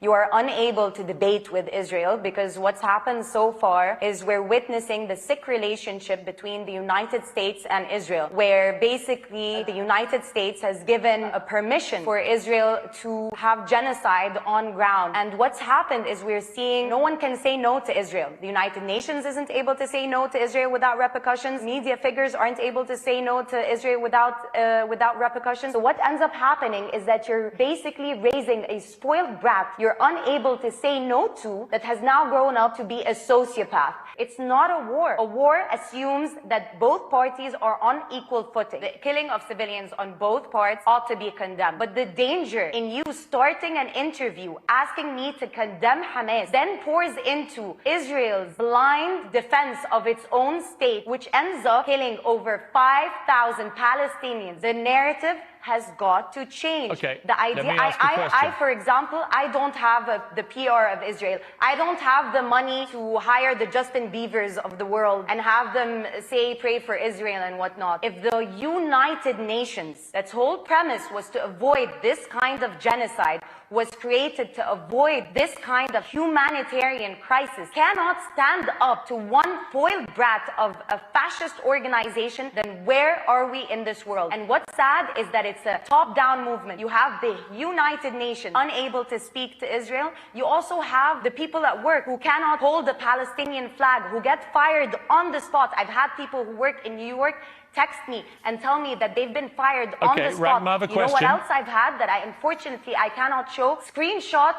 You are unable to debate with Israel because what's happened so far is we're witnessing the sick relationship between the United States and Israel, where basically the United States has given a permission for Israel to have genocide on ground. And what's happened is we're seeing no one can say no to Israel. The United Nations isn't able to say no to Israel without repercussions. Media figures aren't able to say no to Israel without repercussions. So what ends up happening is that you're basically raising a spoiled brat you're unable to say no to that has now grown up to be a sociopath. It's not a war. A war assumes that both parties are on equal footing. The killing of civilians on both parts ought to be condemned. But the danger in you starting an interview asking me to condemn Hamas then pours into Israel's blind defense of its own state, which ends up killing over 5,000 Palestinians. The narrative has got to change. Okay, the idea, I, for example, I don't have the PR of Israel. I don't have the money to hire the Justin Biebers of the world and have them say, pray for Israel and whatnot. If the United Nations, that's whole premise was to avoid this kind of genocide, was created to avoid this kind of humanitarian crisis, cannot stand up to one spoiled brat of a fascist organization, then where are we in this world? And what's sad is that it's a top-down movement. You have the United Nations unable to speak to Israel. You also have the people at work who cannot hold the Palestinian flag, who get fired on the spot. I've had people who work in New York text me and tell me that they've been fired on the spot. Rachma, I have a question. You know what else I've had that unfortunately I cannot show? Screenshots.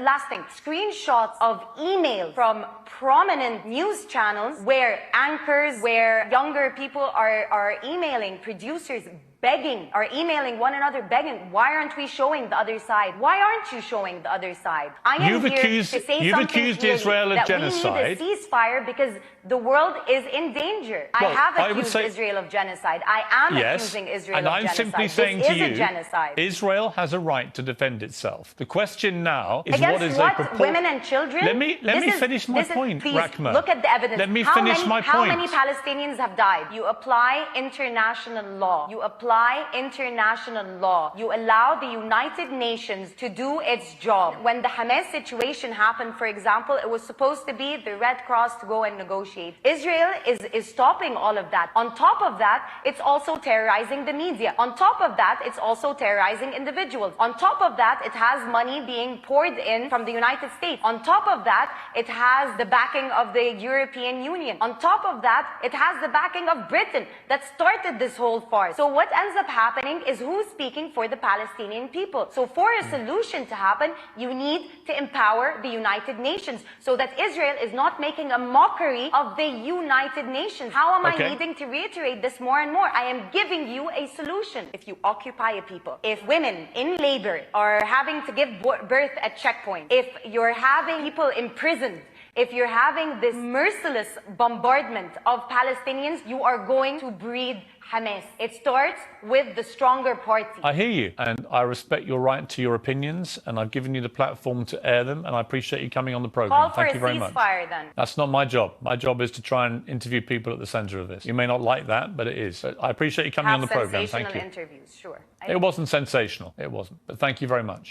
Last thing, screenshots of emails from prominent news channels where anchors, where younger people are emailing producers, are emailing one another, begging, why aren't we showing the other side? Why aren't you showing the other side? I am here to say you've accused Israel of genocide. We need a ceasefire because the world is in danger. Well, I have accused Israel of genocide. I am accusing Israel of genocide. And I'm simply saying to you, Israel has a right to defend itself. The question now is what is women and children? Let me finish my point, Rachma. Look at the evidence. Let me finish my point. How many Palestinians have died? You apply international law. You apply international law. You allow the United Nations to do its job. When the Hamas situation happened, for example, it was supposed to be the Red Cross to go and negotiate. Israel is stopping all of that. On top of that, it's also terrorizing the media. On top of that, it's also terrorizing individuals. On top of that, it has money being poured in from the United States. On top of that, it has the backing of the European Union. On top of that, it has the backing of Britain that started this whole farce. So what ends up happening is who's speaking for the Palestinian people. So for a solution to happen, you need to empower the United Nations so that Israel is not making a mockery of the United Nations. How am I needing to reiterate this more and more? I am giving you a solution. If you occupy a people, if women in labor are having to give birth at checkpoints, if you're having people imprisoned, if you're having this merciless bombardment of Palestinians, you are going to breed Hamas. It starts with the stronger party. I hear you, and I respect your right to your opinions, and I've given you the platform to air them, and I appreciate you coming on the program. Thank you very much. Call for a ceasefire then. That's not my job. My job is to try and interview people at the centre of this. You may not like that, but it is. But I appreciate you coming on the program. Thank you. Interviews, sure. It wasn't sensational. It wasn't. But thank you very much.